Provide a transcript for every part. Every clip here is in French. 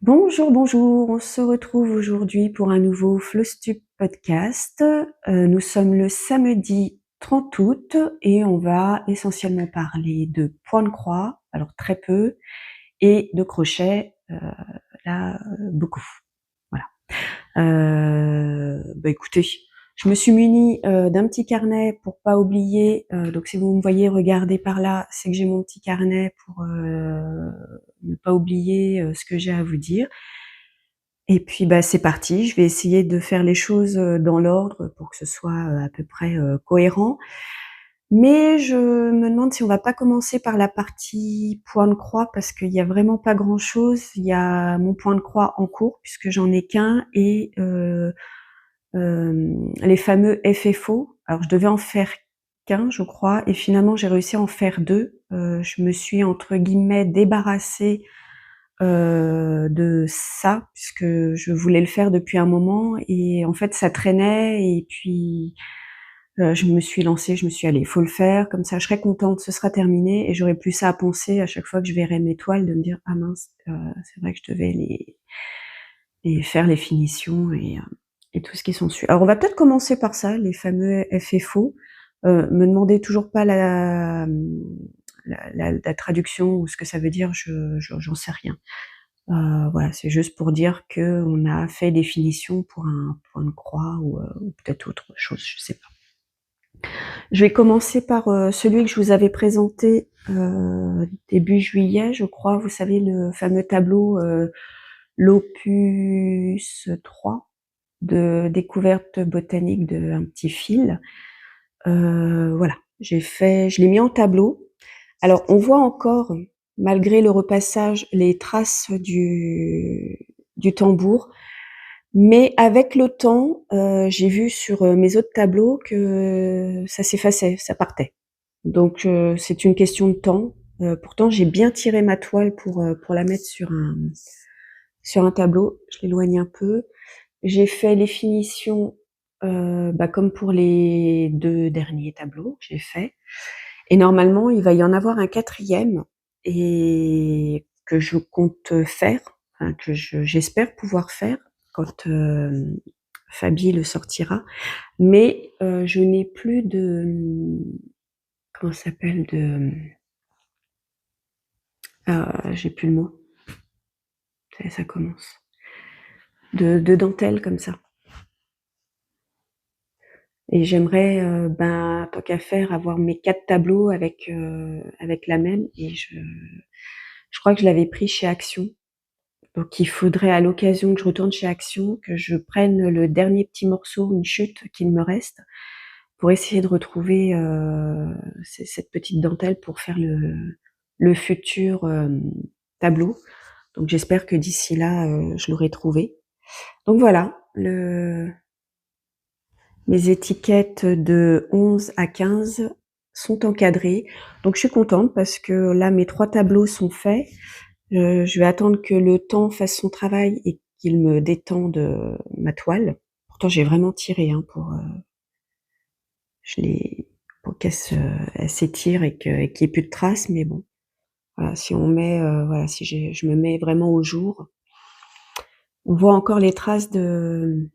Bonjour, bonjour, on se retrouve aujourd'hui pour un nouveau Flowstup podcast. Nous sommes le samedi 30 août et on va essentiellement parler de points de croix, alors très peu, et de crochet, là, beaucoup. Voilà. Écoutez, je me suis munie d'un petit carnet pour pas oublier, donc si vous me voyez regarder par là, c'est que j'ai mon petit carnet pour ne pas oublier ce que j'ai à vous dire. Et puis c'est parti, je vais essayer de faire les choses dans l'ordre pour que ce soit à peu près cohérent. Mais je me demande si on va pas commencer par la partie point de croix parce qu'il y a vraiment pas grand chose. Il y a mon point de croix en cours puisque j'en ai qu'un et les fameux FFO. Alors je devais en faire qu'un je crois et finalement j'ai réussi à en faire deux. Je me suis entre guillemets débarrassée de ça, puisque je voulais le faire depuis un moment et en fait ça traînait et puis je me suis lancée, je me suis dit: «Allez, faut le faire, comme ça je serai contente, ce sera terminé» et j'aurai plus ça à penser à chaque fois que je verrai mes toiles de me dire: «Ah mince, c'est vrai que je devais les faire les finitions et tout ce qui s'ensuit». Alors on va peut-être commencer par ça, les fameux FFO. Me demandez toujours pas la traduction ou ce que ça veut dire, j'en sais rien. Voilà, c'est juste pour dire qu'on a fait des finitions pour un point de croix ou peut-être autre chose, je sais pas. Je vais commencer par celui que je vous avais présenté début juillet, je crois. Vous savez, le fameux tableau l'opus 3 de découverte botanique de Un petit fil. Voilà, je l'ai mis en tableau. Alors, on voit encore, malgré le repassage, les traces du tambour, mais avec le temps, j'ai vu sur mes autres tableaux que ça s'effaçait, ça partait. Donc, c'est une question de temps. Pourtant, j'ai bien tiré ma toile pour la mettre sur un tableau. Je l'éloigne un peu. J'ai fait les finitions, comme pour les 2 derniers tableaux que j'ai faits. Et normalement, il va y en avoir un quatrième et que je compte faire, enfin que j'espère pouvoir faire quand Fabi le sortira. Mais je n'ai plus de comment ça s'appelle j'ai plus le mot. Ça commence. De dentelle comme ça. Et j'aimerais, tant qu'à faire, avoir mes 4 tableaux avec la même. Et je crois que je l'avais pris chez Action. Donc il faudrait à l'occasion que je retourne chez Action, que je prenne le dernier petit morceau, une chute qu'il me reste, pour essayer de retrouver cette petite dentelle pour faire le futur tableau. Donc j'espère que d'ici là, je l'aurai trouvé. Donc voilà, mes étiquettes de 11 à 15 sont encadrées. Donc je suis contente parce que là, mes 3 tableaux sont faits. Je vais attendre que le temps fasse son travail et qu'il me détende ma toile. Pourtant, j'ai vraiment tiré hein, je l'ai pour elle s'étire et qu'il n'y ait plus de traces. Mais bon, voilà, si on met, voilà, si je me mets vraiment au jour, on voit encore les traces du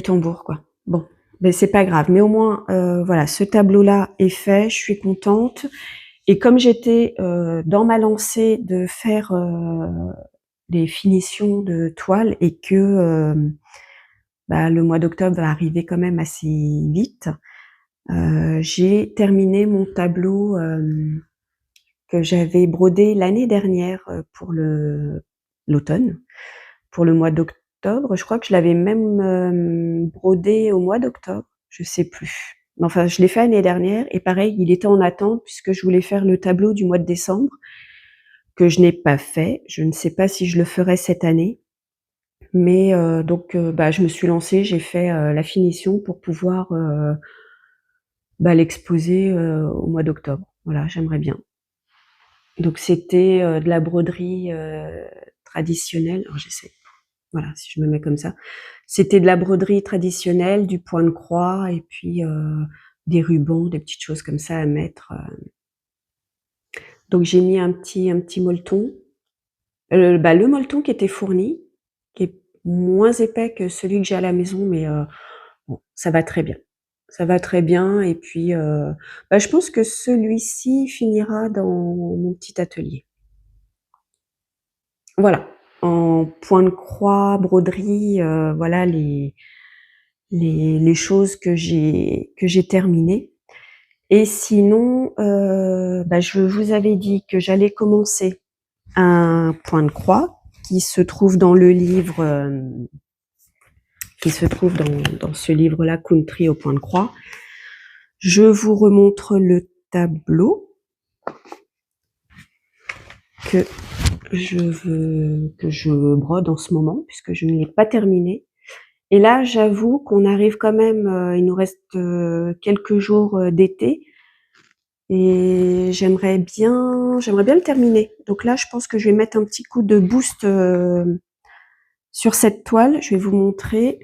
tambour, quoi. Bon, mais c'est pas grave. Mais au moins, voilà, ce tableau-là est fait. Je suis contente. Et comme j'étais dans ma lancée de faire les finitions de toile et que le mois d'octobre va arriver quand même assez vite, j'ai terminé mon tableau que j'avais brodé l'année dernière pour l'automne, pour le mois d'octobre. Je crois que je l'avais même brodé au mois d'octobre, je sais plus. Mais enfin, je l'ai fait l'année dernière et pareil, il était en attente puisque je voulais faire le tableau du mois de décembre que je n'ai pas fait. Je ne sais pas si je le ferai cette année. Mais je me suis lancée, j'ai fait la finition pour pouvoir l'exposer au mois d'octobre. Voilà, j'aimerais bien. Donc c'était de la broderie traditionnelle. Alors j'essaie, voilà, si je me mets comme ça. C'était de la broderie traditionnelle, du point de croix et puis des rubans, des petites choses comme ça à mettre. Donc j'ai mis un petit molleton Le molleton qui était fourni, qui est moins épais que celui que j'ai à la maison, mais bon, ça va très bien. Ça va très bien et puis, je pense que celui-ci finira dans mon petit atelier. Voilà, en point de croix, broderie, voilà les choses que j'ai terminées. Et sinon, je vous avais dit que j'allais commencer un point de croix qui se trouve dans le livre, qui se trouve dans ce livre-là, Country au point de croix. Je vous remontre le tableau que je brode en ce moment, puisque je ne l'ai pas terminé. Et là, j'avoue qu'on arrive quand même, il nous reste quelques jours d'été, et j'aimerais bien le terminer. Donc là, je pense que je vais mettre un petit coup de boost sur cette toile. Je vais vous montrer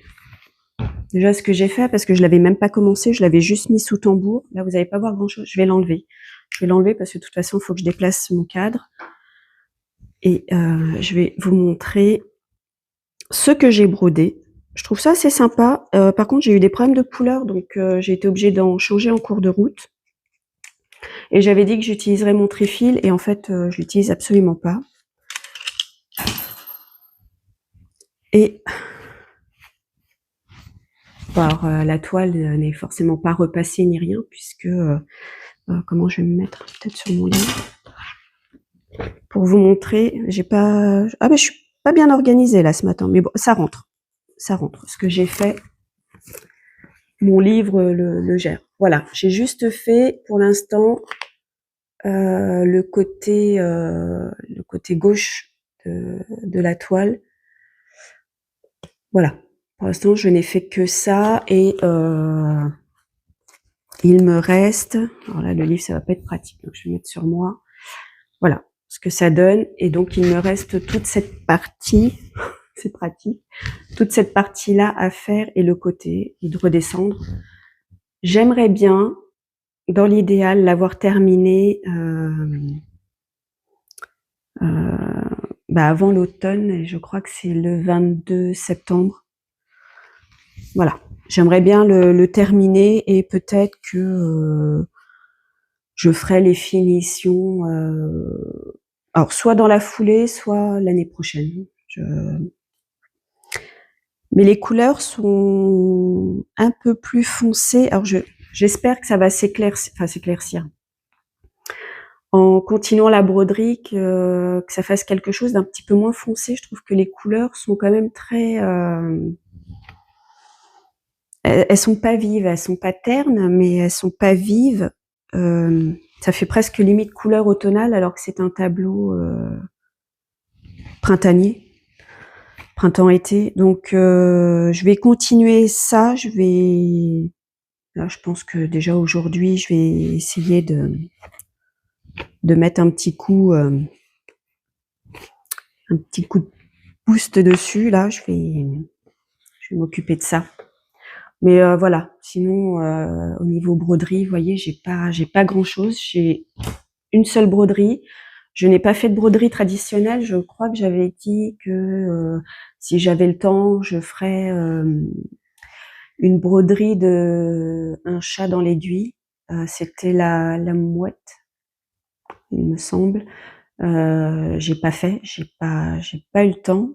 déjà ce que j'ai fait, parce que je l'avais même pas commencé, je l'avais juste mis sous tambour. Là, vous n'allez pas voir grand-chose. Je vais l'enlever. Je vais l'enlever parce que de toute façon, il faut que je déplace mon cadre. Et je vais vous montrer ce que j'ai brodé. Je trouve ça assez sympa. Par contre, j'ai eu des problèmes de couleur, donc j'ai été obligée d'en changer en cours de route. Et j'avais dit que j'utiliserais mon trifil, et en fait, je l'utilise absolument pas. Et alors, la toile n'est forcément pas repassée ni rien, puisque comment je vais me mettre peut-être sur mon lit pour vous montrer. J'ai pas. Ah ben, je suis pas bien organisée là ce matin, mais bon, ça rentre. Ça rentre. Ce que j'ai fait, mon livre le gère. Voilà, j'ai juste fait pour l'instant le côté gauche de la toile. Voilà. Pour l'instant, je n'ai fait que ça, et il me reste. Alors là, le livre, ça va pas être pratique, donc je vais mettre sur moi. Voilà ce que ça donne, et donc il me reste toute cette partie. C'est pratique. Toute cette partie-là à faire, et le côté, et de redescendre. J'aimerais bien, dans l'idéal, l'avoir terminé avant l'automne, et je crois que c'est le 22 septembre. Voilà. J'aimerais bien le terminer, et peut-être que je ferai les finitions, alors soit dans la foulée, soit l'année prochaine. Mais les couleurs sont un peu plus foncées. Alors j'espère que ça va s'éclaircir. En continuant la broderie, que ça fasse quelque chose d'un petit peu moins foncé. Je trouve que les couleurs sont quand même très... elles sont pas vives, elles sont pas ternes, mais elles sont pas vives. Ça fait presque limite couleur automnale, alors que c'est un tableau printanier. Printemps-été. Donc je vais continuer ça. Là, je pense que déjà aujourd'hui, je vais essayer de mettre un petit coup de boost dessus. Là, je vais m'occuper de ça. Mais voilà. Sinon, au niveau broderie, vous voyez, j'ai pas grand chose. J'ai une seule broderie. Je n'ai pas fait de broderie traditionnelle. Je crois que j'avais dit que si j'avais le temps, je ferais une broderie de un chat dans l'aiguille. C'était la mouette, il me semble. J'ai pas fait, j'ai pas eu le temps,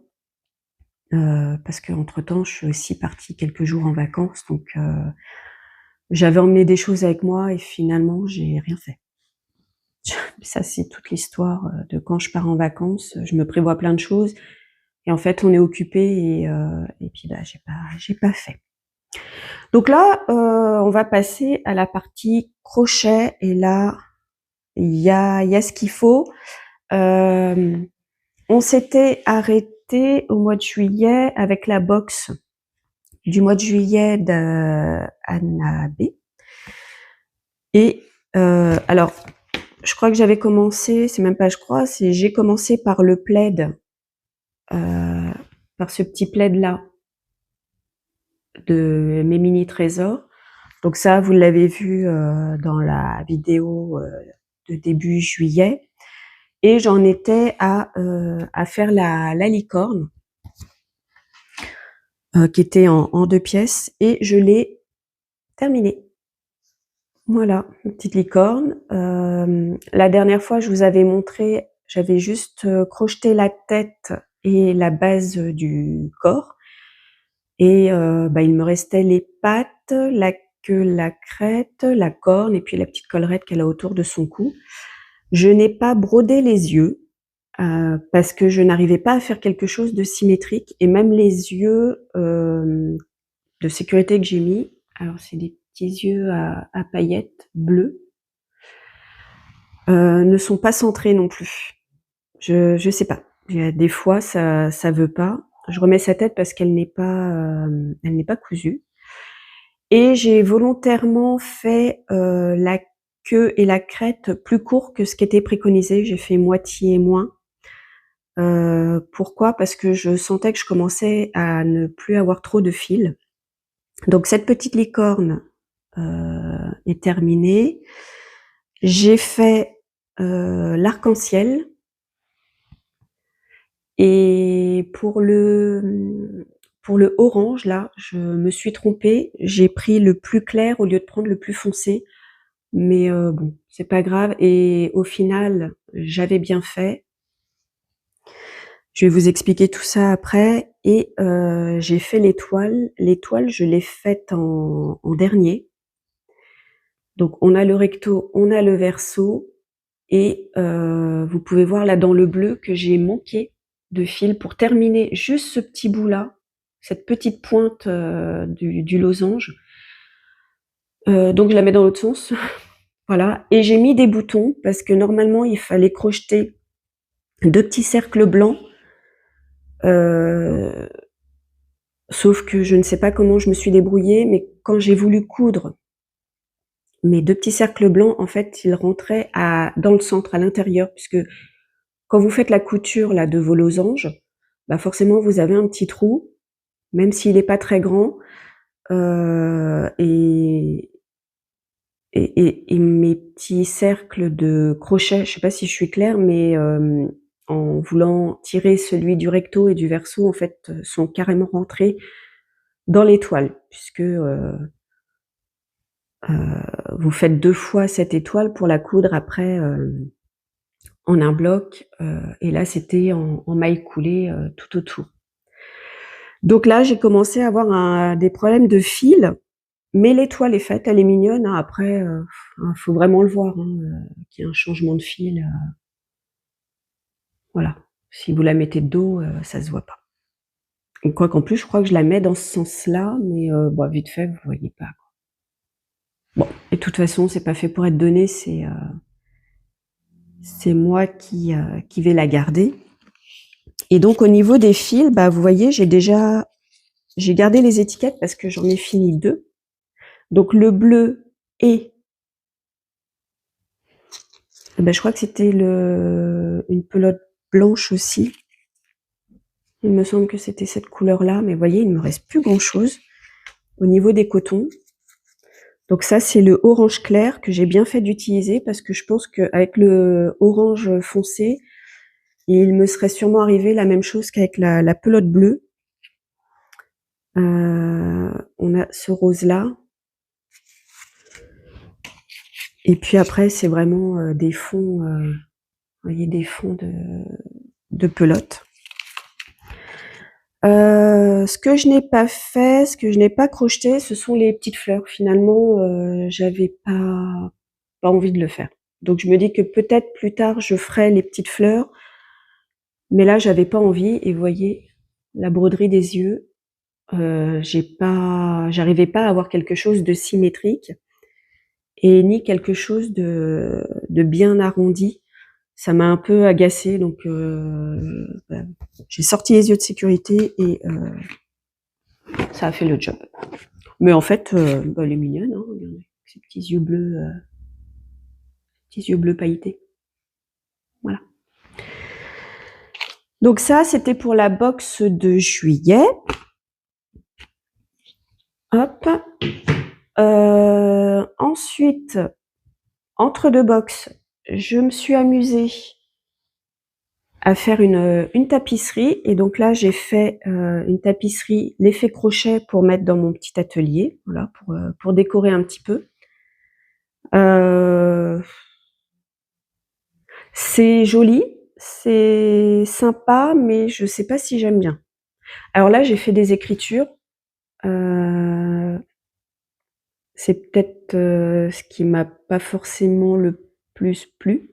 parce que entre temps, je suis aussi partie quelques jours en vacances, donc j'avais emmené des choses avec moi, et finalement, j'ai rien fait. Ça, c'est toute l'histoire de quand je pars en vacances. Je me prévois plein de choses, et en fait, on est occupé, et puis j'ai pas fait. Donc là, on va passer à la partie crochet, et là, il y a ce qu'il faut. On s'était arrêté au mois de juillet avec la box du mois de juillet d'Anna B. Et alors, je crois que j'avais commencé, c'est même pas je crois, j'ai commencé par le plaid, par ce petit plaid là de mes mini trésors. Donc ça, vous l'avez vu dans la vidéo de début juillet. et j'en étais à faire la licorne, qui était en 2 pièces, et je l'ai terminée. Voilà, une petite licorne. La dernière fois, je vous avais montré, j'avais juste crocheté la tête et la base du corps, et il me restait les pattes, la queue, la crête, la corne et puis la petite collerette qu'elle a autour de son cou. Je n'ai pas brodé les yeux, parce que je n'arrivais pas à faire quelque chose de symétrique, et même les yeux de sécurité que j'ai mis, alors c'est des petits yeux à paillettes bleues, ne sont pas centrés non plus. Je sais pas. Il y a des fois ça veut pas. Je remets sa tête parce qu'elle n'est pas cousue, et j'ai volontairement fait la queue et la crête plus court que ce qui était préconisé. J'ai fait moitié moins. Pourquoi? Parce que je sentais que je commençais à ne plus avoir trop de fil. Donc cette petite licorne est terminée. J'ai fait l'arc-en-ciel, et pour le orange là, je me suis trompée. J'ai pris le plus clair au lieu de prendre le plus foncé, mais bon, c'est pas grave, et au final, j'avais bien fait. Je vais vous expliquer tout ça après, et j'ai fait l'étoile. L'étoile, je l'ai faite en dernier. Donc on a le recto, on a le verso, et vous pouvez voir là dans le bleu que j'ai manqué de fil pour terminer juste ce petit bout-là, cette petite pointe du losange. Donc je la mets dans l'autre sens, voilà, et j'ai mis des boutons parce que normalement il fallait crocheter 2 petits cercles blancs. Sauf que je ne sais pas comment je me suis débrouillée, mais quand j'ai voulu coudre mes 2 petits cercles blancs, en fait, ils rentraient dans le centre, à l'intérieur, puisque quand vous faites la couture là de vos losanges, bah forcément vous avez un petit trou, même s'il est pas très grand, et mes petits cercles de crochet, je sais pas si je suis claire, mais en voulant tirer celui du recto et du verso, en fait, sont carrément rentrés dans l'étoile, puisque vous faites 2 fois cette étoile pour la coudre après en un bloc, et là c'était en mailles coulées tout autour. Donc là, j'ai commencé à avoir des problèmes de fil, mais l'étoile est faite, elle est mignonne, hein. Après, faut vraiment le voir, hein, qu'il y a un changement de fil, voilà. Si vous la mettez de dos, ça se voit pas. Et quoiqu'en plus, je crois que je la mets dans ce sens-là, mais bon, vite fait, vous voyez pas, quoi. Bon, et de toute façon, c'est pas fait pour être donné, c'est moi qui vais la garder. Et donc au niveau des fils, bah vous voyez, j'ai gardé les étiquettes parce que j'en ai fini 2. Donc le bleu et je crois que c'était une pelote blanche aussi. Il me semble que c'était cette couleur-là, mais vous voyez, il ne me reste plus grand-chose au niveau des cotons. Donc ça, c'est le orange clair que j'ai bien fait d'utiliser parce que je pense qu'avec le orange foncé, il me serait sûrement arrivé la même chose qu'avec la pelote bleue. On a ce rose-là. Et puis après, c'est vraiment des fonds, vous voyez, des fonds de pelote. Ce que je n'ai pas fait, ce que je n'ai pas crocheté, ce sont les petites fleurs. Finalement, j'avais pas envie de le faire. Donc je me dis que peut-être plus tard, je ferai les petites fleurs, mais là, j'avais pas envie. Et vous voyez, la broderie des yeux, j'arrivais pas à avoir quelque chose de symétrique, et ni quelque chose de bien arrondi. Ça m'a un peu agacée, donc j'ai sorti les yeux de sécurité, et ça a fait le job. Mais en fait, elle est mignonne, hein, regardez, ces petits yeux bleus pailletés. Voilà. Donc ça, c'était pour la box de juillet. Hop. Ensuite, entre 2 box, je me suis amusée à faire une tapisserie et donc là, j'ai fait, une tapisserie l'effet crochet pour mettre dans mon petit atelier, voilà, pour décorer un petit peu. Heu, c'est joli, c'est sympa, mais je sais pas si j'aime bien. Alors là, j'ai fait des écritures, heu, c'est peut-être, ce qui m'a pas forcément le plus plu,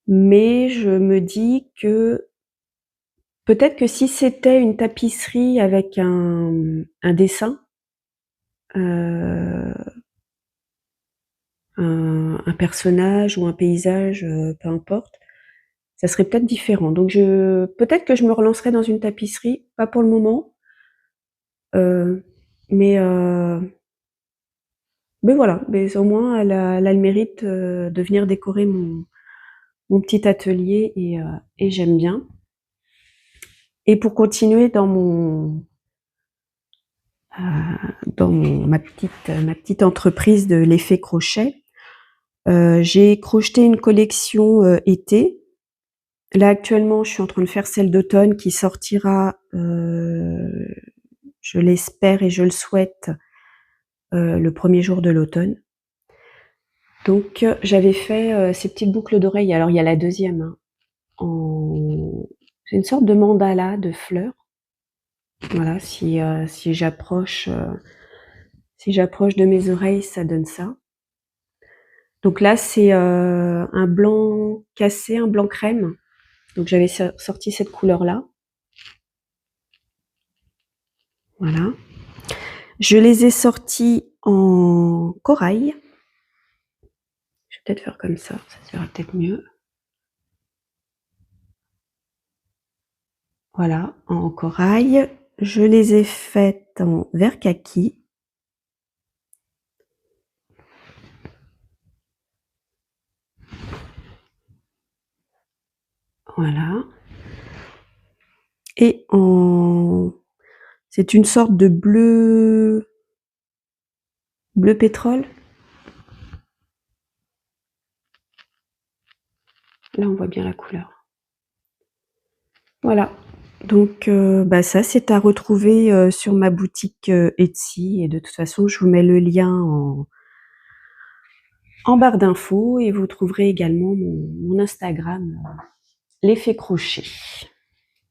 mais je me dis que peut-être que si c'était une tapisserie avec un dessin, heu, un personnage ou un paysage, peu importe, ça serait peut-être différent. Donc peut-être que je me relancerai dans une tapisserie, pas pour le moment, heu, mais voilà, mais au moins elle a le mérite, de venir décorer mon petit atelier et j'aime bien. Et pour continuer dans ma petite entreprise de l'effet crochet, j'ai crocheté une collection, été. Là, actuellement, je suis en train de faire celle d'automne qui sortira, je l'espère et je le souhaite, le 1er jour de l'automne. Donc, j'avais fait, ces petites boucles d'oreilles. Alors il y a la deuxième, hein, en c'est une sorte de mandala de fleurs. Voilà, si j'approche de mes oreilles, ça donne ça. Donc là, c'est, un blanc cassé, un blanc crème. Donc j'avais sorti cette couleur-là. Voilà. Je les ai sortis en corail. Je vais peut-être faire comme ça se verra peut-être mieux. Voilà, en corail. Je les ai faites en vert kaki. Voilà. Et c'est une sorte de bleu pétrole. Là, on voit bien la couleur. Voilà. Donc, ça, c'est à retrouver, sur ma boutique, Etsy et de toute façon, je vous mets le lien en barre d'infos et vous trouverez également mon Instagram, l'effet crochet.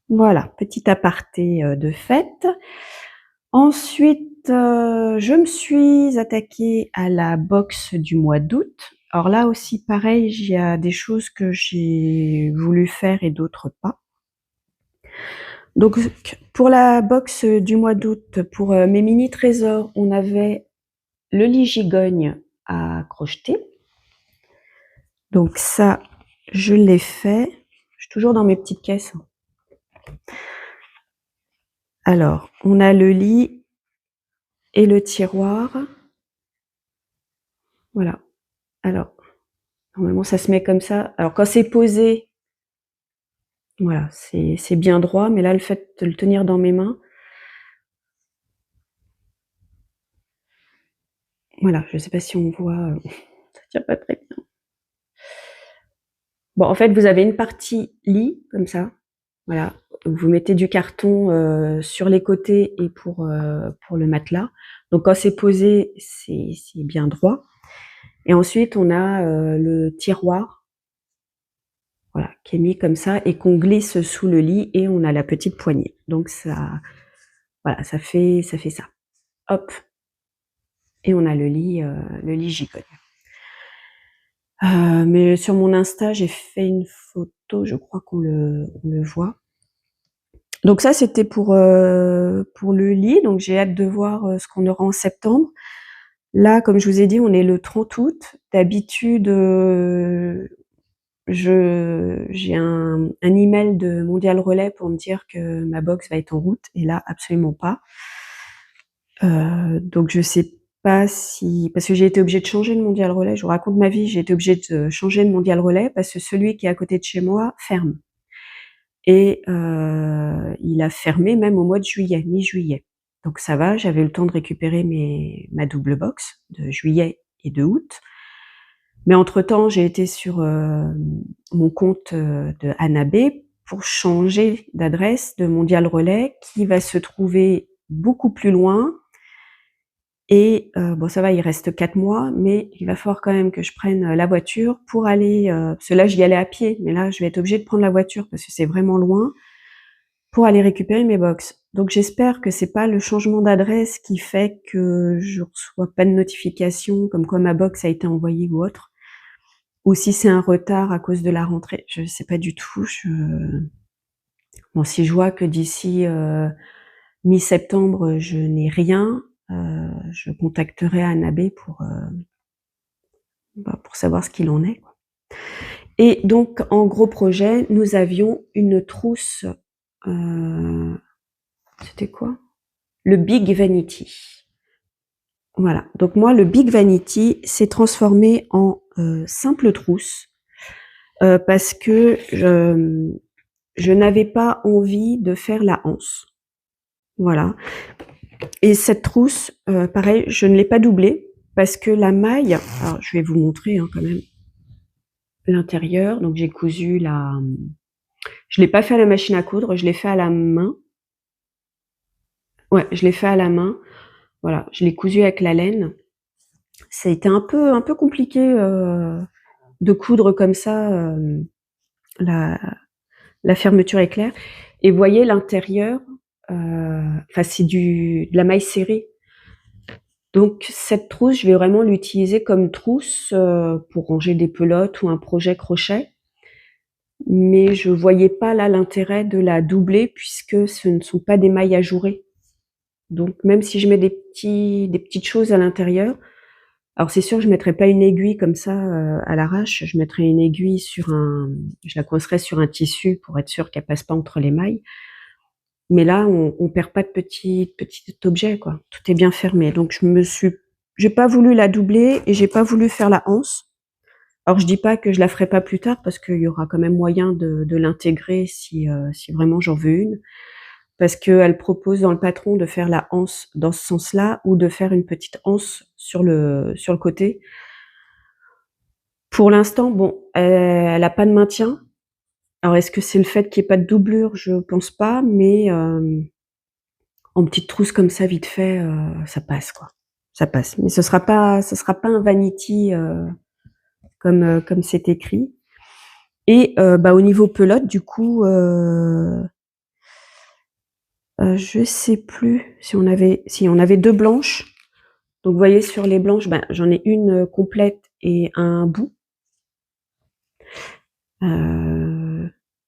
Voilà, petit aparté, de fait. Ensuite, je me suis attaquée à la box du mois d'août. Alors là aussi pareil, il y a des choses que j'ai voulu faire et d'autres pas. Donc pour la box du mois d'août, pour, mes mini trésors, on avait le lit gigogne à crocheter. Donc ça, je l'ai fait. Je suis toujours dans mes petites caisses. Alors, on a le lit et le tiroir. Voilà. Alors, normalement, ça se met comme ça. Alors, quand c'est posé, voilà, c'est bien droit, mais là, le fait de le tenir dans mes mains, voilà, je sais pas si on voit, ça tient pas très bien. Bon, en fait, vous avez une partie lit, comme ça, voilà. Vous mettez du carton, sur les côtés et pour le matelas. Donc quand c'est posé, c'est bien droit. Et ensuite, on a, le tiroir, voilà, qui est mis comme ça et qu'on glisse sous le lit et on a la petite poignée. Donc ça, voilà, ça fait ça. Hop, et on a le lit gigogne. Mais sur mon Insta, j'ai fait une photo, je crois qu'on le voit. Donc ça, c'était pour le lit, donc j'ai hâte de voir, ce qu'on aura en septembre. Là, comme je vous ai dit, on est le 30 août. D'habitude, j'ai un email de Mondial Relais pour me dire que ma box va être en route et là, absolument pas. Donc je sais pas si parce que j'ai été obligée de changer de Mondial Relais. Je vous raconte ma vie, j'ai été obligée de changer de Mondial Relais parce que celui qui est à côté de chez moi ferme et il a fermé même au mois de juillet, mi-juillet. Donc ça va, j'avais eu le temps de récupérer ma double box de juillet et de août. Mais entre-temps, j'ai été sur, mon compte, de Anna B pour changer d'adresse de Mondial Relais qui va se trouver beaucoup plus loin et bon ça va, il reste 4 mois, mais il va falloir quand même que je prenne, la voiture pour aller, parce que là j'y allais à pied, mais là je vais être obligée de prendre la voiture parce que c'est vraiment loin, pour aller récupérer mes box. Donc j'espère que c'est pas le changement d'adresse qui fait que je reçois pas de notification comme quoi ma box a été envoyée ou autre, ou si c'est un retard à cause de la rentrée, je sais pas du tout, bon si je vois que d'ici, mi-septembre, je n'ai rien, je contacterai Anabé pour savoir ce qu'il en est, quoi. Et donc en gros projet, nous avions une trousse, c'était quoi? Le Big Vanity. Voilà, donc moi le Big Vanity s'est transformé en, simple trousse, parce que je n'avais pas envie de faire la anse. Voilà. Et cette trousse, pareil, je ne l'ai pas doublée parce que la maille, alors je vais vous montrer, hein, quand même l'intérieur. Donc j'ai cousu je l'ai pas fait à la machine à coudre, je l'ai fait à la main. Ouais, je l'ai fait à la main. Voilà, je l'ai cousu avec la laine. Ça a été un peu compliqué, de coudre comme ça, la la fermeture éclair. Et vous voyez l'intérieur, enfin c'est de la maille serrée. Donc cette trousse, je vais vraiment l'utiliser comme trousse, pour ranger des pelotes ou un projet crochet. Mais je voyais pas là l'intérêt de la doubler puisque ce ne sont pas des mailles ajourées. Donc même si je mets des petites choses à l'intérieur, alors c'est sûr je mettrai pas une aiguille comme ça, à l'arrache, je mettrai une aiguille je la coincerai sur un tissu pour être sûre qu'elle passe pas entre les mailles. Mais là, on perd pas de petit objet, quoi. Tout est bien fermé. Donc j'ai pas voulu la doubler et j'ai pas voulu faire la anse. Alors je dis pas que je la ferai pas plus tard parce qu'il y aura quand même moyen de l'intégrer si vraiment j'en veux une. Parce qu'elle propose dans le patron de faire la anse dans ce sens-là ou de faire une petite anse sur le côté. Pour l'instant, bon, elle a pas de maintien. Alors est-ce que c'est le fait qu'il y ait pas de doublure? Je pense pas, mais en petite trousse comme ça vite fait, ça passe, quoi. Ça passe. Mais ce sera pas un vanity, comme c'est écrit. Et bah, au niveau pelote, du coup, je sais plus si on avait 2 blanches. Donc vous voyez sur les blanches, ben, j'en ai une, complète et un bout.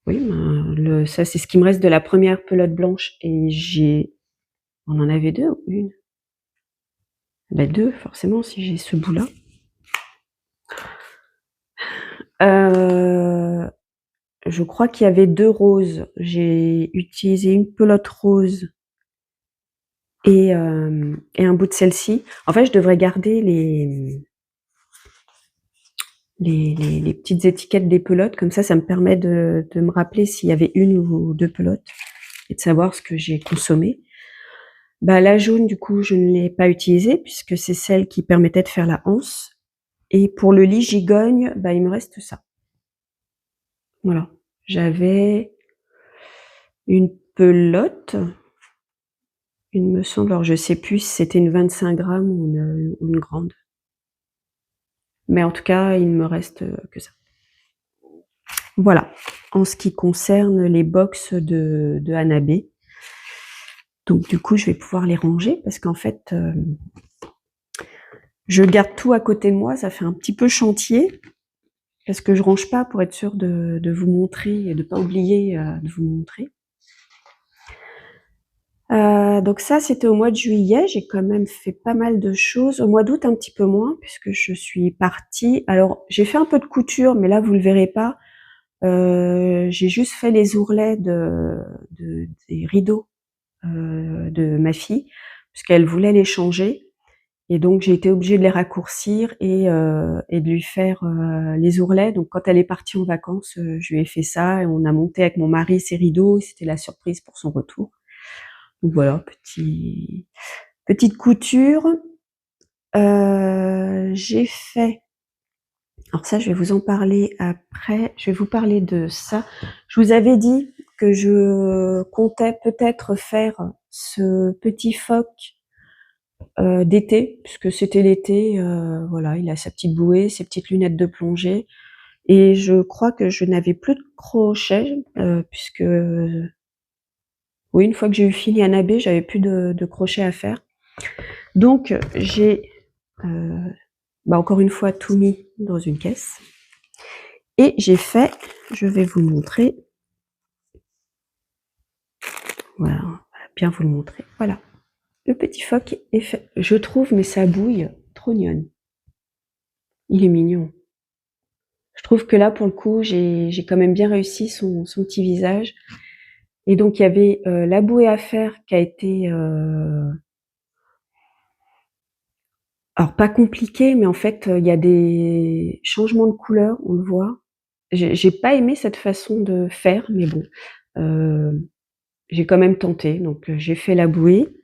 Oui, ben, ça c'est ce qui me reste de la première pelote blanche et on en avait 2 ou 1? Bah 2 forcément si j'ai ce bout-là. Je crois qu'il y avait 2 roses. J'ai utilisé une pelote rose et un bout de celle-ci. En fait, je devrais garder les petites étiquettes des pelotes, comme ça me permet de me rappeler s'il y avait 1 ou 2 pelotes et de savoir ce que j'ai consommé. Bah, la jaune, du coup, je ne l'ai pas utilisée puisque c'est celle qui permettait de faire la anse et pour le lit gigogne, bah, il me reste ça. Voilà. J'avais une pelote, il me semble, alors je sais plus si c'était une 25 grammes ou une grande. Mais en tout cas, il ne me reste que ça. Voilà, en ce qui concerne les box de Anabé. Donc du coup, je vais pouvoir les ranger parce qu'en fait, je garde tout à côté de moi, ça fait un petit peu chantier parce que je range pas pour être sûre de vous montrer et de pas oublier de vous montrer. Donc ça, c'était au mois de juillet. J'ai quand même fait pas mal de choses. Au mois d'août, un petit peu moins puisque je suis partie. Alors, j'ai fait un peu de couture, mais là, vous le verrez pas. J'ai juste fait les ourlets des rideaux de ma fille puisqu'elle voulait les changer. Et donc j'ai été obligée de les raccourcir et de lui faire les ourlets. Donc quand elle est partie en vacances, je lui ai fait ça et on a monté avec mon mari ses rideaux et c'était la surprise pour son retour. Donc voilà, petite couture. J'ai fait Alors ça, je vais vous en parler après. Je vais vous parler de ça. Je vous avais dit que je comptais peut-être faire ce petit phoque d'été, puisque c'était l'été, voilà, il a sa petite bouée, ses petites lunettes de plongée et je crois que je n'avais plus de crochet, puisque oui, une fois que j'ai eu fini Annabé, j'avais plus de crochet à faire. Donc j'ai, encore une fois tout mis dans une caisse et j'ai fait, je vais vous montrer, voilà, on va bien vous le montrer, voilà. Le petit phoque est fait, je trouve, mais sa bouille, trop mignonne. Il est mignon. Je trouve que là, pour le coup, j'ai quand même bien réussi son petit visage. Et donc, il y avait la bouée à faire qui a été, alors pas compliquée, mais en fait, il y a des changements de couleur, on le voit. J'ai pas aimé cette façon de faire, mais bon, j'ai quand même tenté. Donc, j'ai fait la bouée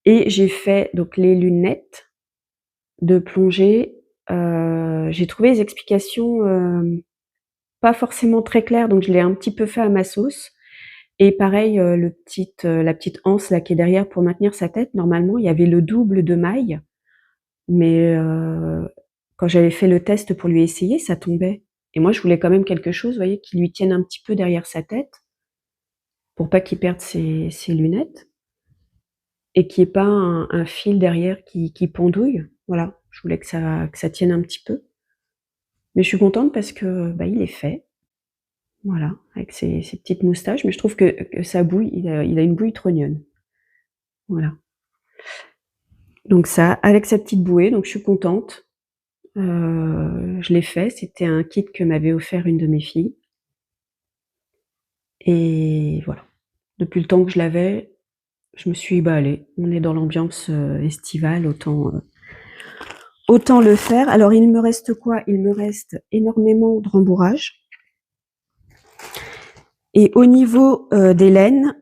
et j'ai fait donc les lunettes de plongée. J'ai trouvé les explications pas forcément très claires, donc je l'ai un petit peu fait à ma sauce. Et pareil, la petite anse là qui est derrière pour maintenir sa tête, normalement, il y avait le double de mailles, mais quand j'avais fait le test pour lui essayer, ça tombait. Et moi, je voulais quand même quelque chose, vous voyez, qui lui tienne un petit peu derrière sa tête, pour pas qu'il perde ses lunettes et qu'il y ait pas un fil derrière qui pendouille. Voilà, je voulais que ça tienne un petit peu. Mais je suis contente parce que, bah, il est fait. Voilà, avec ses petites moustaches, mais je trouve que sa bouille, il a une bouille trognonne. Voilà. Donc ça, avec sa petite bouée, donc je suis contente. Je l'ai fait, c'était un kit que m'avait offert une de mes filles. Et voilà. Depuis le temps que je l'avais, je me suis dit, bah allez, on est dans l'ambiance estivale, autant le faire. Alors il me reste quoi? Il me reste énormément de rembourrage. Et au niveau des laines,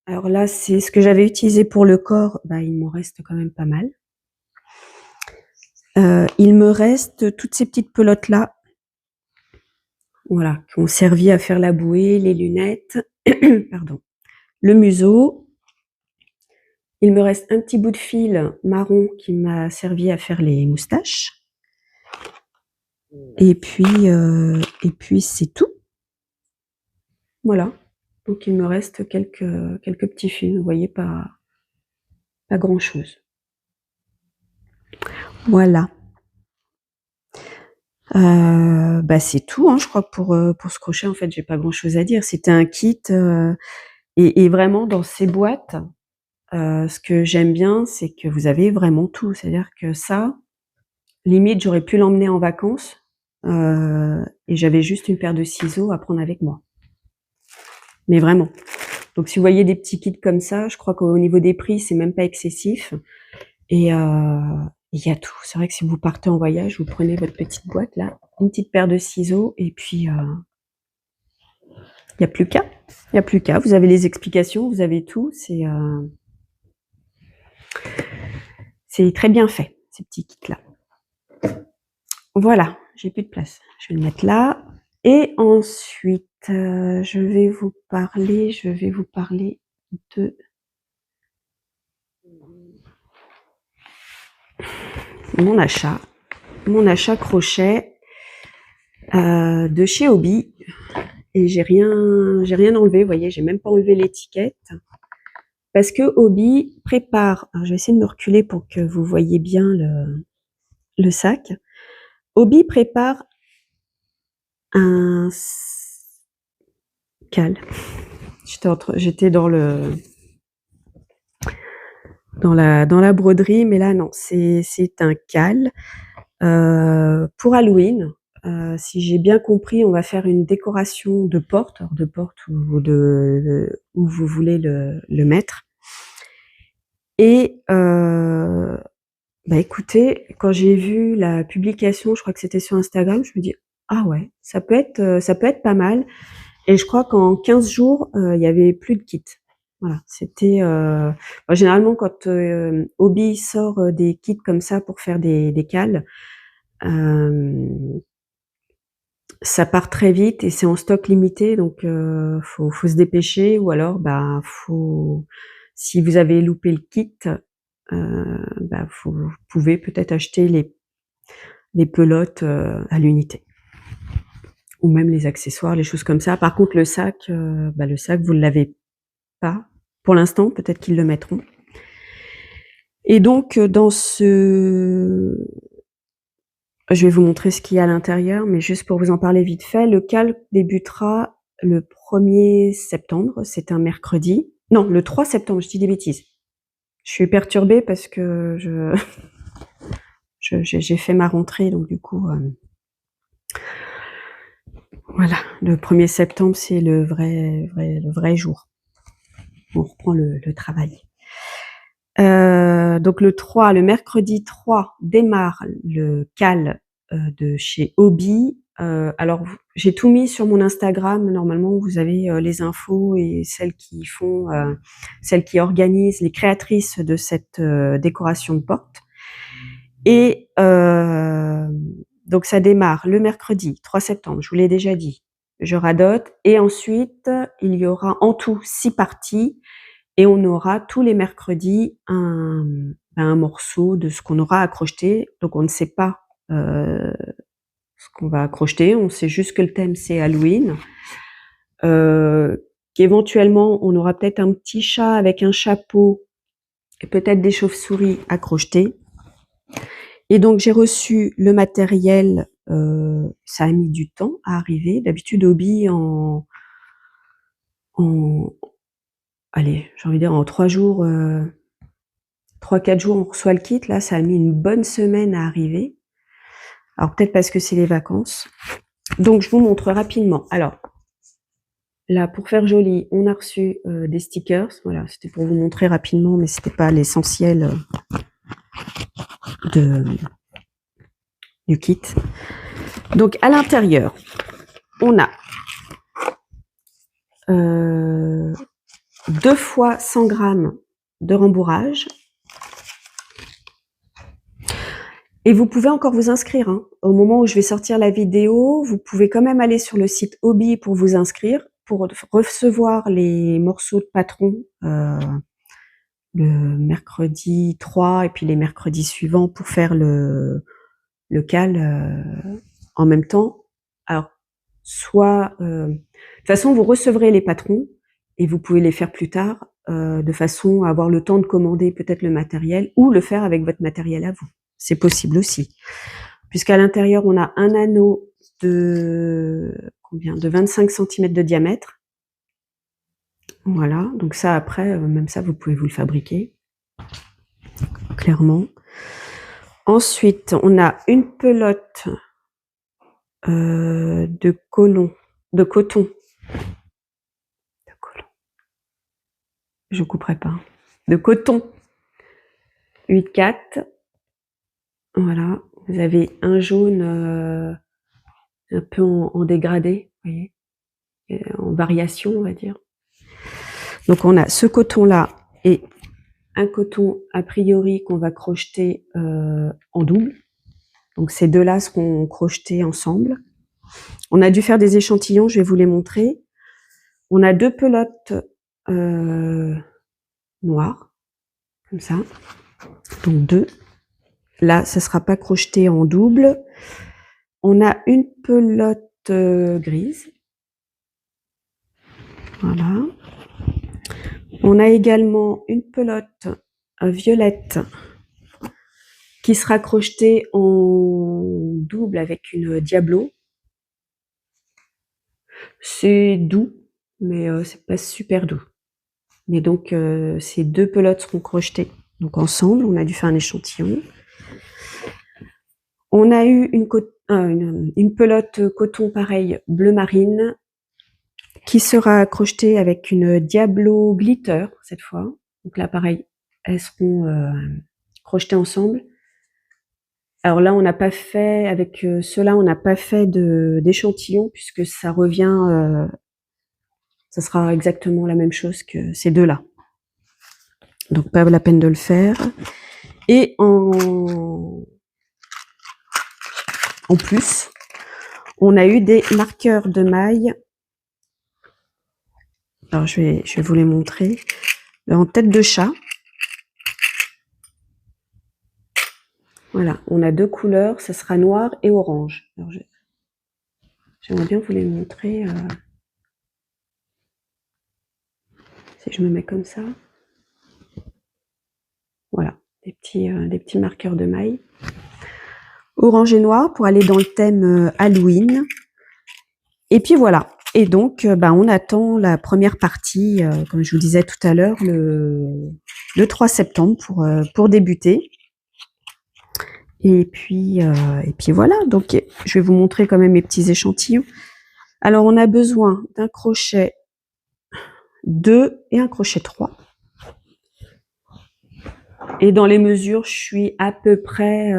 alors là c'est ce que j'avais utilisé pour le corps, bah il m'en reste quand même pas mal. Il me reste toutes ces petites pelotes là, voilà, qui ont servi à faire la bouée, les lunettes, pardon, le museau. Il me reste un petit bout de fil marron qui m'a servi à faire les moustaches. Et puis c'est tout. Voilà. Donc il me reste quelques petits fils, vous voyez, pas grand chose. Voilà. Bah c'est tout, hein, je crois que pour ce crochet, en fait, j'ai pas grand chose à dire. C'était un kit, et vraiment dans ces boîtes, ce que j'aime bien, c'est que vous avez vraiment tout. C'est-à-dire que ça, limite, j'aurais pu l'emmener en vacances, et j'avais juste une paire de ciseaux à prendre avec moi. Mais vraiment. Donc si vous voyez des petits kits comme ça, je crois qu'au niveau des prix, c'est même pas excessif. Et il y a tout. C'est vrai que si vous partez en voyage, vous prenez votre petite boîte là, une petite paire de ciseaux, et puis il y a plus qu'à. Il y a plus qu'à. Vous avez les explications, vous avez tout. C'est très bien fait, ces petits kits là. Voilà, j'ai plus de place. Je vais le mettre là. Et ensuite, je vais vous parler de mon achat crochet de chez Hobby. Et j'ai rien enlevé, vous voyez, j'ai même pas enlevé l'étiquette. Parce que Hobby prépare, alors je vais essayer de me reculer pour que vous voyez bien le sac. Hobby prépare un cal. J'étais dans la broderie, mais là non, c'est un cal pour Halloween. Si j'ai bien compris, on va faire une décoration de porte, où vous voulez le mettre. Et bah écoutez, quand j'ai vu la publication, je crois que c'était sur Instagram, je me dis ah ouais, ça peut être pas mal. Et je crois qu'en 15 jours, il y avait plus de kits. Voilà, c'était généralement quand Hobby sort des kits comme ça pour faire des cales, ça part très vite et c'est en stock limité, donc faut se dépêcher ou alors, faut si vous avez loupé le kit, vous pouvez peut-être acheter les pelotes, à l'unité ou même les accessoires, les choses comme ça. Par contre le sac vous l'avez pas pour l'instant, peut-être qu'ils le mettront et donc je vais vous montrer ce qu'il y a à l'intérieur, mais juste pour vous en parler vite fait, le calque débutera le 1er septembre, c'est un mercredi. Non, le 3 septembre, je dis des bêtises. Je suis perturbée parce que j'ai fait ma rentrée, donc du coup, voilà, le 1er septembre, c'est le vrai jour. On reprend le travail. Donc le mercredi 3 démarre le cale de chez Hobby. Alors j'ai tout mis sur mon Instagram. Normalement, vous avez les infos et celles qui organisent, les créatrices de cette décoration de porte. Et donc ça démarre le mercredi 3 septembre, je vous l'ai déjà dit. Je radote et ensuite il y aura en tout 6 parties. Et on aura tous les mercredis un morceau de ce qu'on aura à crocheter. Donc on ne sait pas ce qu'on va crocheter, on sait juste que le thème c'est Halloween. Qu'éventuellement on aura peut-être un petit chat avec un chapeau et peut-être des chauves-souris à crocheter. Et donc j'ai reçu le matériel, ça a mis du temps à arriver. D'habitude Hobby allez, j'ai envie de dire en 3 jours, 3-4 jours, on reçoit le kit. Là, ça a mis une bonne semaine à arriver. Alors, peut-être parce que c'est les vacances. Donc, je vous montre rapidement. Alors, là, pour faire joli, on a reçu des stickers. Voilà, c'était pour vous montrer rapidement, mais c'était pas l'essentiel du kit. Donc, à l'intérieur, on a 2 fois 100 grammes de rembourrage. Et vous pouvez encore vous inscrire. Hein. Au moment où je vais sortir la vidéo, vous pouvez quand même aller sur le site Hobby pour vous inscrire, pour recevoir les morceaux de patron le mercredi 3 et puis les mercredis suivants pour faire le cale en même temps. Alors, soit... de toute façon, vous recevrez les patrons et vous pouvez les faire plus tard, de façon à avoir le temps de commander peut-être le matériel ou le faire avec votre matériel à vous. C'est possible aussi. Puisqu'à l'intérieur, on a un anneau de 25 cm de diamètre. Voilà, donc ça après, même ça, vous pouvez vous le fabriquer, clairement. Ensuite, on a une pelote de coton. Je couperai pas. De coton 8-4. Voilà, vous avez un jaune un peu en dégradé, vous voyez, en variation, on va dire. Donc on a ce coton-là et un coton a priori qu'on va crocheter en double. Donc ces deux-là seront crochetés ensemble. On a dû faire des échantillons, je vais vous les montrer. On a 2 pelotes noires, comme ça. Donc 2. Là, ça ne sera pas crocheté en double. On a une pelote grise. Voilà. On a également une pelote violette qui sera crochetée en double avec une Diablo. C'est doux, mais c'est pas super doux. Mais donc ces 2 pelotes seront crochetées donc ensemble. On a dû faire un échantillon. On a eu une pelote coton pareil bleu marine qui sera crochetée avec une Diablo glitter cette fois. Donc là pareil, elles seront crochetées ensemble. Alors là, on n'a pas fait avec ceux-là, on n'a pas fait d'échantillon puisque ça revient, ça sera exactement la même chose que ces deux-là. Donc pas la peine de le faire. Et en plus, on a eu des marqueurs de mailles. Alors, je vais vous les montrer. En tête de chat. Voilà, on a 2 couleurs, ce sera noir et orange. Alors, j'aimerais bien vous les montrer. Si je me mets comme ça. Voilà, des petits marqueurs de mailles. Orange et noir pour aller dans le thème Halloween. Et puis voilà. Et donc, on attend la première partie, comme je vous disais tout à l'heure, le 3 septembre pour débuter. Et puis voilà. Donc, je vais vous montrer quand même mes petits échantillons. Alors, on a besoin d'un crochet 2 et un crochet 3. Et dans les mesures, je suis à peu près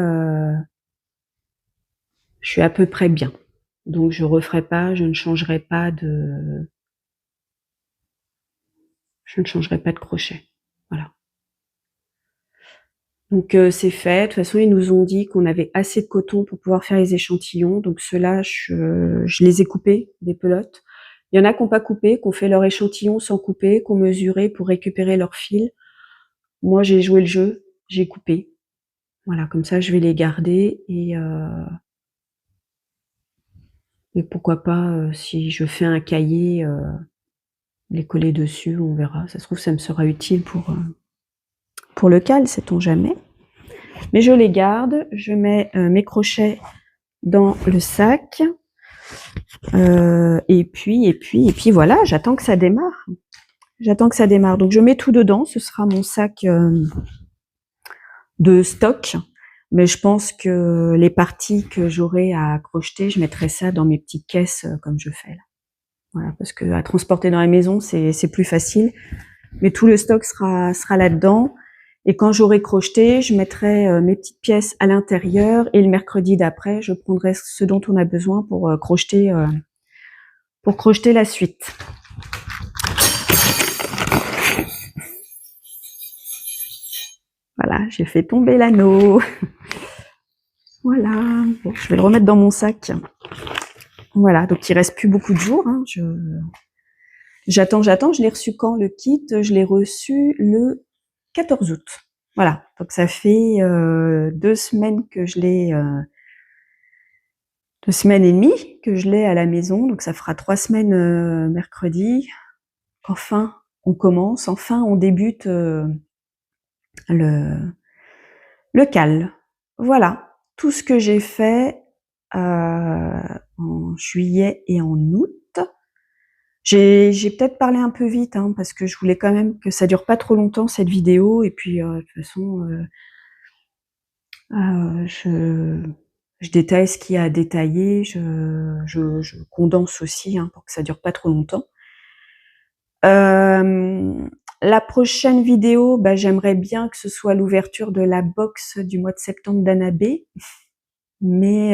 bien. Donc, je referai pas, je ne changerai pas de crochet. Voilà. Donc, c'est fait. De toute façon, ils nous ont dit qu'on avait assez de coton pour pouvoir faire les échantillons. Donc, ceux-là, je les ai coupés, des pelotes. Il y en a qui n'ont pas coupé, qui ont fait leur échantillon sans couper, qui ont mesuré pour récupérer leur fil. Moi, j'ai joué le jeu, j'ai coupé. Voilà, comme ça, je vais les garder et pourquoi pas, si je fais un cahier, les coller dessus, on verra. Ça se trouve, ça me sera utile pour le cal, sait-on jamais. Mais je les garde, je mets mes crochets dans le sac. Et puis voilà, j'attends que ça démarre. Donc je mets tout dedans, ce sera mon sac de stock. Mais je pense que les parties que j'aurai à crocheter, je mettrai ça dans mes petites caisses comme je fais là. Voilà, parce que à transporter dans la maison, c'est plus facile. Mais tout le stock sera là-dedans. Et quand j'aurai crocheté, je mettrai mes petites pièces à l'intérieur. Et le mercredi d'après, je prendrai ce dont on a besoin pour crocheter la suite. Voilà, j'ai fait tomber l'anneau. Voilà, bon, je vais le remettre dans mon sac. Voilà, donc il reste plus beaucoup de jours. Hein. J'attends. Je l'ai reçu quand le kit? Je l'ai reçu le 14 août. Voilà, donc ça fait 2 semaines que je l'ai, 2 semaines et demie que je l'ai à la maison. Donc ça fera 3 semaines mercredi. Enfin, on commence. Enfin, on débute le cal. Voilà, tout ce que j'ai fait en juillet et en août. J'ai peut-être parlé un peu vite, hein, parce que je voulais quand même que ça dure pas trop longtemps cette vidéo. Et puis de toute façon, je détaille ce qu'il y a à détailler. Je condense aussi hein, pour que ça dure pas trop longtemps. La prochaine vidéo, j'aimerais bien que ce soit l'ouverture de la box du mois de septembre d'Anna B. Mais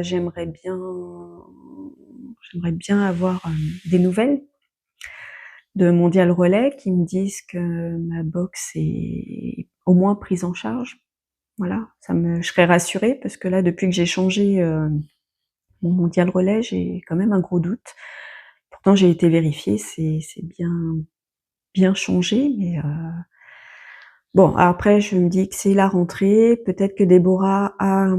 j'aimerais bien avoir des nouvelles de Mondial Relais qui me disent que ma box est au moins prise en charge. Voilà, je serais rassurée parce que là, depuis que j'ai changé mon Mondial Relais, j'ai quand même un gros doute. Pourtant, j'ai été vérifiée, c'est bien changé, mais bon, après, je me dis que c'est la rentrée. Peut-être que Déborah a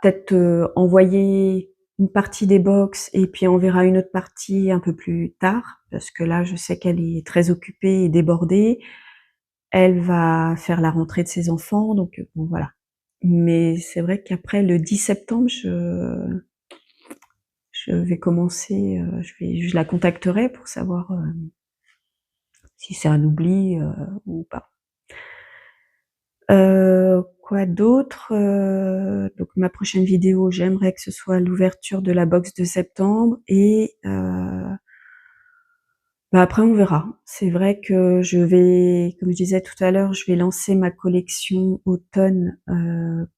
peut-être envoyé une partie des box et puis on verra une autre partie un peu plus tard parce que là je sais qu'elle est très occupée et débordée. Elle va faire la rentrée de ses enfants donc bon voilà. Mais c'est vrai qu'après le 10 septembre je vais commencer, je la contacterai pour savoir si c'est un oubli ou pas. Quoi d'autre? Donc ma prochaine vidéo, j'aimerais que ce soit l'ouverture de la box de septembre et après on verra. C'est vrai que je vais, comme je disais tout à l'heure, je vais lancer ma collection automne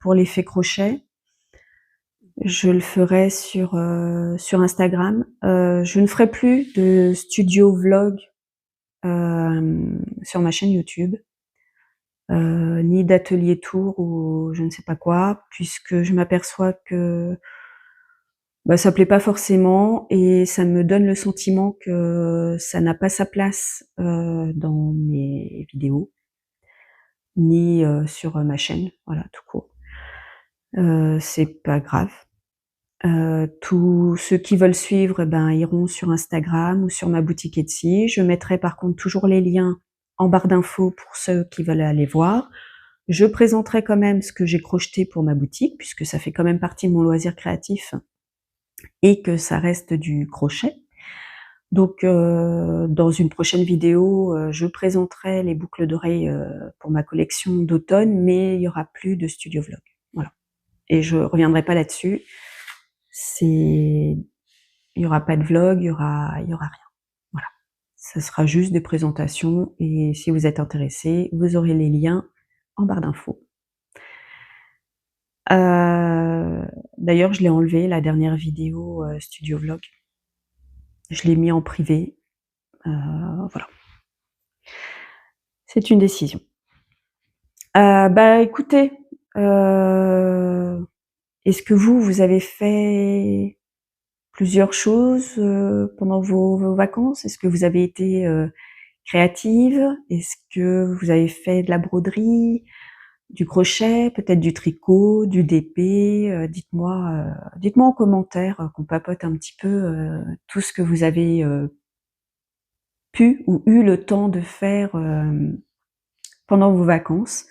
pour l'effet crochet. Je le ferai sur Instagram. Je ne ferai plus de studio vlog sur ma chaîne YouTube. ni d'atelier tour ou je ne sais pas quoi, puisque je m'aperçois que, bah, ça plaît pas forcément et ça me donne le sentiment que ça n'a pas sa place, dans mes vidéos, ni, sur, ma chaîne, voilà, tout court. C'est pas grave. Tous ceux qui veulent suivre, eh ben, iront sur Instagram ou sur ma boutique Etsy. Je mettrai par contre toujours les liens en barre d'infos pour ceux qui veulent aller voir. Je présenterai quand même ce que j'ai crocheté pour ma boutique, puisque ça fait quand même partie de mon loisir créatif et que ça reste du crochet. Donc, dans une prochaine vidéo, je présenterai les boucles d'oreilles, pour ma collection d'automne, mais il y aura plus de studio vlog. Voilà. Et je reviendrai pas là-dessus. Il y aura pas de vlog, il y aura rien. Voilà. Ça sera juste des présentations et si vous êtes intéressés, vous aurez les liens en barre d'infos. D'ailleurs, je l'ai enlevé la dernière vidéo, studio vlog. Je l'ai mis en privé. Voilà. C'est une décision. Bah, écoutez, est-ce que vous avez fait plusieurs choses, pendant vos vacances? Est-ce que vous avez été, créative? Est-ce que vous avez fait de la broderie, du crochet, peut-être du tricot, du DP? Dites-moi en commentaire, qu'on papote un petit peu, tout ce que vous avez, pu ou eu le temps de faire, pendant vos vacances.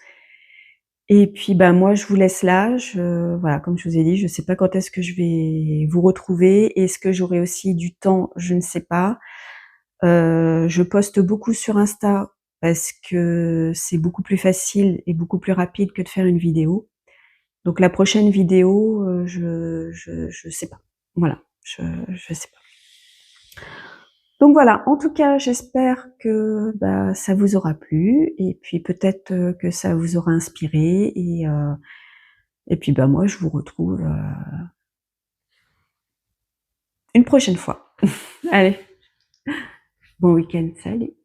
Et puis, bah, moi, je vous laisse là. Voilà, comme je vous ai dit, je ne sais pas quand est-ce que je vais vous retrouver. Est-ce que j'aurai aussi du temps? Je ne sais pas. Je poste beaucoup sur Insta parce que c'est beaucoup plus facile et beaucoup plus rapide que de faire une vidéo. Donc la prochaine vidéo, je sais pas. Voilà, je sais pas. Donc voilà, en tout cas, j'espère que, bah, ça vous aura plu et puis peut-être, que ça vous aura inspiré et puis, bah, moi je vous retrouve, une prochaine fois. Allez, bon week-end, salut!